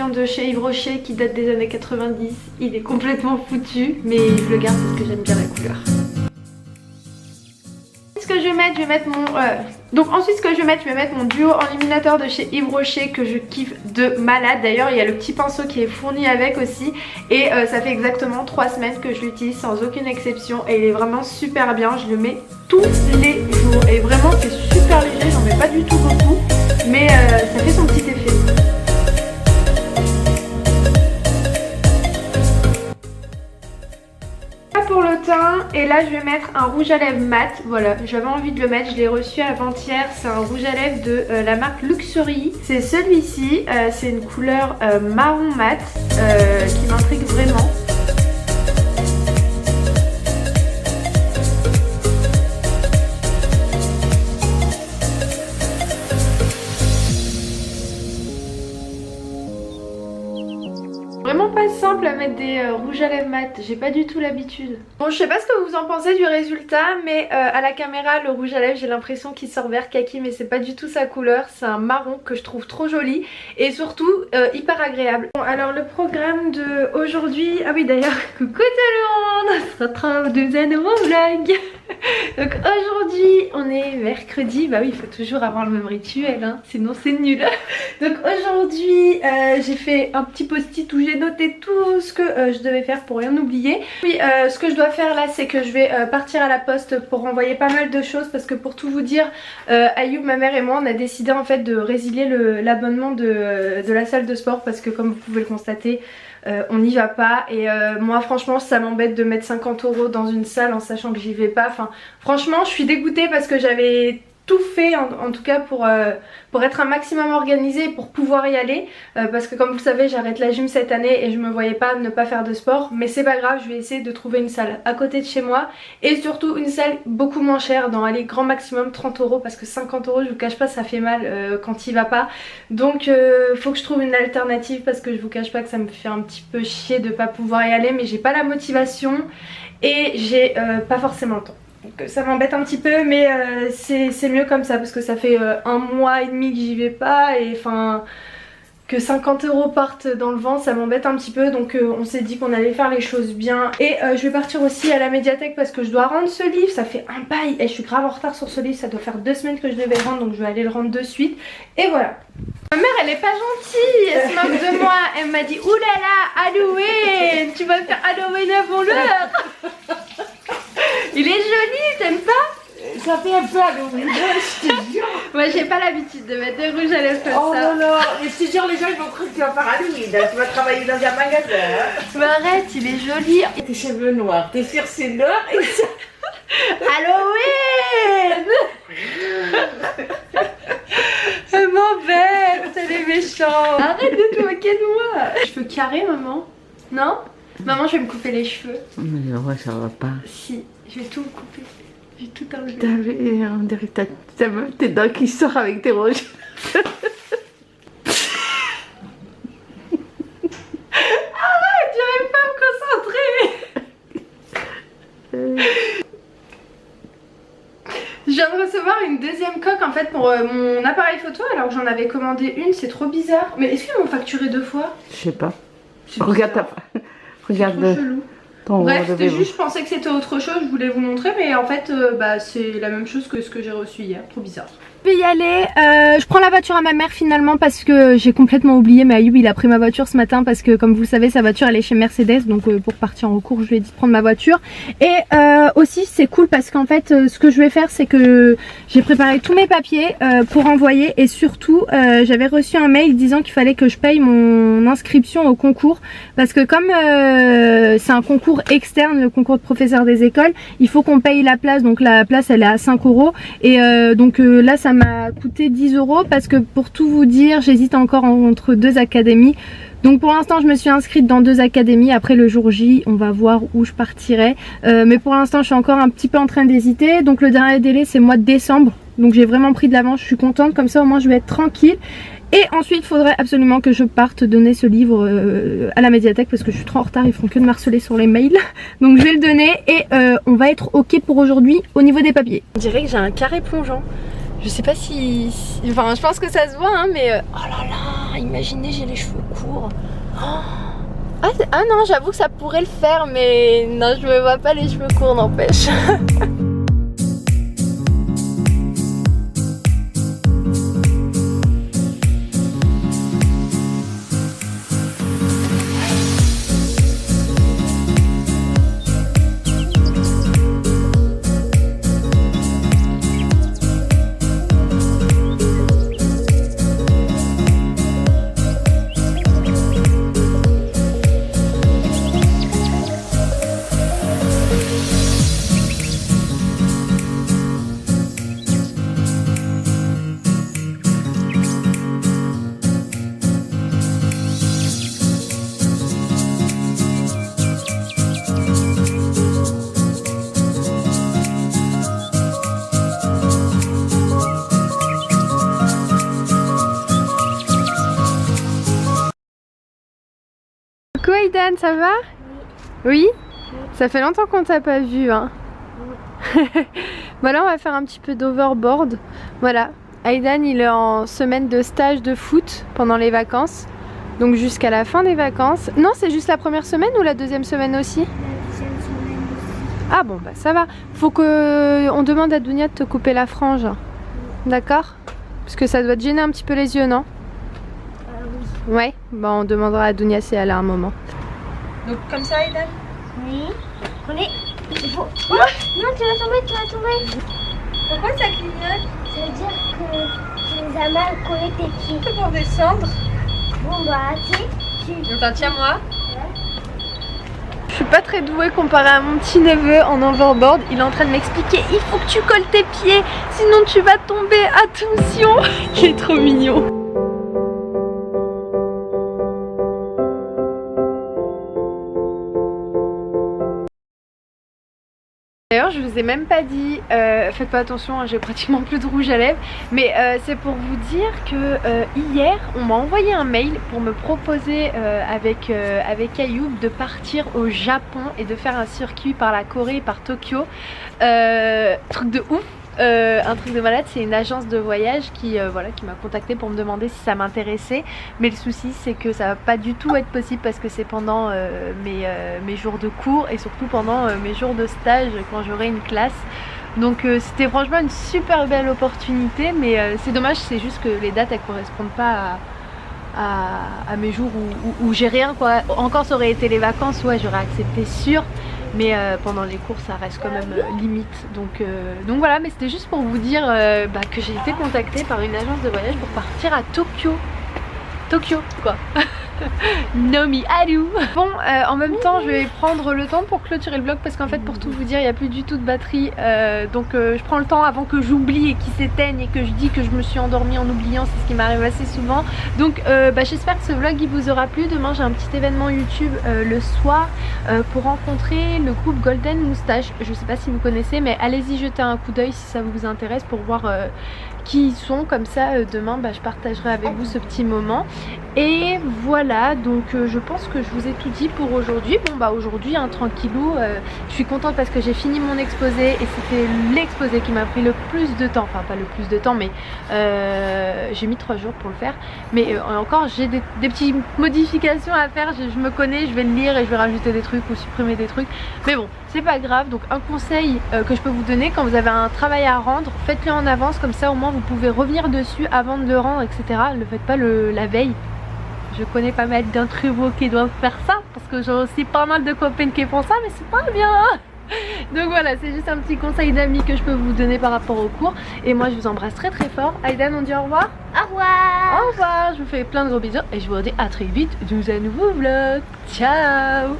vient de chez Yves Rocher qui date des années 90. Il est complètement foutu, mais je le garde parce que j'aime bien la couleur. Ce que je vais mettre mon... Donc ensuite ce que je vais mettre mon duo enluminateur de chez Yves Rocher que je kiffe de malade. D'ailleurs il y a le petit pinceau qui est fourni avec aussi. Et ça fait exactement 3 semaines que je l'utilise sans aucune exception. Et il est vraiment super bien, je le mets tous les jours. Et vraiment c'est super léger, j'en mets pas du tout beaucoup. Mais ça fait son petit effet. Pour le teint, et là je vais mettre un rouge à lèvres mat. Voilà, j'avais envie de le mettre, je l'ai reçu avant-hier. C'est un rouge à lèvres de la marque Luxury. C'est celui-ci, c'est une couleur marron mat qui m'intrigue vraiment. Vraiment pas simple à mettre des rouges à lèvres mat, j'ai pas du tout l'habitude. Bon, je sais pas ce que vous en pensez du résultat, mais à la caméra le rouge à lèvres j'ai l'impression qu'il sort vert kaki, mais c'est pas du tout sa couleur. C'est un marron que je trouve trop joli et surtout hyper agréable. Bon, alors le programme de aujourd'hui, ah oui d'ailleurs, coucou tout le monde, on se retrouve dans un nouveau vlog. Donc aujourd'hui on est mercredi, bah oui il faut toujours avoir le même rituel hein, sinon c'est nul. Donc aujourd'hui j'ai fait un petit post-it où j'ai noté tout ce que je devais faire pour rien oublier. Puis ce que je dois faire là c'est que je vais partir à la poste pour renvoyer pas mal de choses parce que pour tout vous dire Ayoub, ma mère et moi on a décidé en fait de résilier l'abonnement de la salle de sport parce que comme vous pouvez le constater on n'y va pas et moi franchement ça m'embête de mettre 50 € dans une salle en sachant que j'y vais pas. Enfin franchement je suis dégoûtée parce que j'avais tout fait en tout cas pour être un maximum organisée pour pouvoir y aller parce que comme vous le savez j'arrête la gym cette année et je me voyais pas ne pas faire de sport, mais c'est pas grave, je vais essayer de trouver une salle à côté de chez moi et surtout une salle beaucoup moins chère, dans aller grand maximum 30 € parce que 50 € je vous cache pas ça fait mal quand il va pas. Donc faut que je trouve une alternative parce que je vous cache pas que ça me fait un petit peu chier de pas pouvoir y aller, mais j'ai pas la motivation et j'ai pas forcément le temps. Donc ça m'embête un petit peu, mais c'est mieux comme ça parce que ça fait 1 mois et demi que j'y vais pas et enfin que 50 € partent dans le vent ça m'embête un petit peu. Donc on s'est dit qu'on allait faire les choses bien et je vais partir aussi à la médiathèque parce que je dois rendre ce livre, ça fait un bail et je suis grave en retard sur ce livre, ça doit faire 2 semaines que je devais le rendre donc je vais aller le rendre de suite et voilà. Ma mère elle est pas gentille, elle se moque de moi, elle m'a dit oulala Halloween, tu vas faire Halloween avant l'heure. Il est joli, t'aimes pas? Ça fait un peu Halloween, je te jure. Moi j'ai pas l'habitude de mettre des rouges à lèvres comme ça. Oh non non, et je te jure les gens ils vont croire que tu vas faire Halloween, tu vas travailler dans un magasin. Mais arrête, il est joli. Tes cheveux noirs, tes cils noirs et ça... Halloween. Elle m'embête, elle est méchante. Arrête de te moquer de moi. Cheveux carrés maman? Non? Maman je vais me couper les cheveux. Mais ouais ça va pas. Si, je vais tout me couper. J'ai tout enlevé. T'avais on dirait que t'as même tes dents qui sortent avec tes rouges. Arrête, j'arrive pas à me concentrer. Je viens de recevoir une deuxième coque en fait pour mon appareil photo alors que j'en avais commandé une, c'est trop bizarre. Mais est-ce qu'ils m'ont facturé 2 fois? Je sais pas. Regarde ta... Regarde chelou. ton... Bref, c'était juste, je pensais que c'était autre chose, je voulais vous montrer, mais en fait bah, c'est la même chose que ce que j'ai reçu hier, trop bizarre. Je vais y aller, je prends la voiture à ma mère finalement parce que j'ai complètement oublié, mais Ayoub il a pris ma voiture ce matin parce que comme vous le savez sa voiture elle est chez Mercedes, donc pour partir en recours je lui ai dit de prendre ma voiture. Et aussi c'est cool parce qu'en fait ce que je vais faire c'est que j'ai préparé tous mes papiers pour envoyer et surtout j'avais reçu un mail disant qu'il fallait que je paye mon inscription au concours parce que comme c'est un concours externe, le concours de professeur des écoles, il faut qu'on paye la place, donc la place elle est à 5 € et donc là ça m'a coûté 10 € parce que pour tout vous dire j'hésite encore entre 2 académies. Donc pour l'instant je me suis inscrite dans 2 académies, après le jour J on va voir où je partirai mais pour l'instant je suis encore un petit peu en train d'hésiter. Donc le dernier délai c'est mois de décembre, donc j'ai vraiment pris de l'avance, je suis contente, comme ça au moins je vais être tranquille. Et ensuite il faudrait absolument que je parte donner ce livre à la médiathèque parce que je suis trop en retard, ils font que de m'harceler sur les mails. Donc je vais le donner et on va être ok pour aujourd'hui au niveau des papiers. On dirait que j'ai un carré plongeant. Je sais pas enfin, je pense que ça se voit, hein, mais... Oh là là, imaginez, j'ai les cheveux courts. Oh. Ah non, j'avoue que ça pourrait le faire, mais non, je me vois pas les cheveux courts, n'empêche. Coucou Aidan, ça va? Oui? Ça fait longtemps qu'on t'a pas vu, hein? Voilà, on va faire un petit peu d'overboard. Voilà, Aidan il est en semaine de stage de foot pendant les vacances. Donc jusqu'à la fin des vacances. Non, c'est juste la première semaine ou la deuxième semaine aussi? La deuxième semaine aussi. Ah bon, bah ça va. Faut que on demande à Dounia de te couper la frange. D'accord? Parce que ça doit te gêner un petit peu les yeux, non? Oui. Ouais, bah on demandera à Dounia si elle a un moment. Donc comme ça Aidan? Oui. Prenez. Il faut... Oh non, tu vas tomber, tu vas tomber. Pourquoi ça clignote? Ça veut dire que tu les as mal collés tes pieds. C'est pour descendre. Bon bah, tu... Attends, tiens-moi. Je suis pas très douée comparé à mon petit neveu en overboard. Il est en train de m'expliquer, il faut que tu colles tes pieds, sinon tu vas tomber. Attention. Il est trop mignon. D'ailleurs, je vous ai même pas dit, faites pas attention, hein, j'ai pratiquement plus de rouge à lèvres, mais c'est pour vous dire que hier, on m'a envoyé un mail pour me proposer avec Ayoub de partir au Japon et de faire un circuit par la Corée et par Tokyo. Truc de ouf. Un truc de malade, c'est une agence de voyage qui m'a contacté pour me demander si ça m'intéressait, mais le souci c'est que ça va pas du tout être possible parce que c'est pendant mes jours de cours et surtout pendant mes jours de stage quand j'aurai une classe. Donc c'était franchement une super belle opportunité, mais c'est dommage, c'est juste que les dates elles correspondent pas à mes jours où j'ai rien quoi. Encore ça aurait été les vacances, ouais, j'aurais accepté sûr. Mais pendant les cours ça reste quand même limite, donc voilà, mais c'était juste pour vous dire que j'ai été contactée par une agence de voyage pour partir à Tokyo quoi. Nomi Aru. Bon, en même temps je vais prendre le temps pour clôturer le vlog parce qu'en fait pour tout vous dire il n'y a plus du tout de batterie, donc je prends le temps avant que j'oublie et qu'il s'éteigne et que je dis que je me suis endormie en oubliant, c'est ce qui m'arrive assez souvent. Donc j'espère que ce vlog il vous aura plu. Demain j'ai un petit événement YouTube le soir pour rencontrer le groupe Golden Moustache. Je sais pas si vous connaissez, mais allez-y jeter un coup d'œil si ça vous intéresse pour voir qui ils sont, comme ça demain je partagerai avec vous ce petit moment. Et voilà, donc je pense que je vous ai tout dit pour aujourd'hui. Bon aujourd'hui tranquillou, je suis contente parce que j'ai fini mon exposé et c'était l'exposé qui m'a pris le plus de temps, enfin pas le plus de temps mais j'ai mis 3 jours pour le faire, mais encore j'ai des petites modifications à faire, je me connais, je vais le lire et je vais rajouter des trucs ou supprimer des trucs, mais bon c'est pas grave. Donc un conseil que je peux vous donner, quand vous avez un travail à rendre, faites-le en avance, comme ça au moins vous pouvez revenir dessus avant de le rendre, etc. Ne le faites pas la veille. Je connais pas mal d'entre vous qui doivent faire ça, parce que j'ai aussi pas mal de copines qui font ça, mais c'est pas bien. Donc voilà, c'est juste un petit conseil d'amis que je peux vous donner par rapport au cours. Et moi je vous embrasse très très fort. Aidan, on dit au revoir. Au revoir. Au revoir, je vous fais plein de gros bisous et je vous dis à très vite dans un nouveau vlog. Ciao.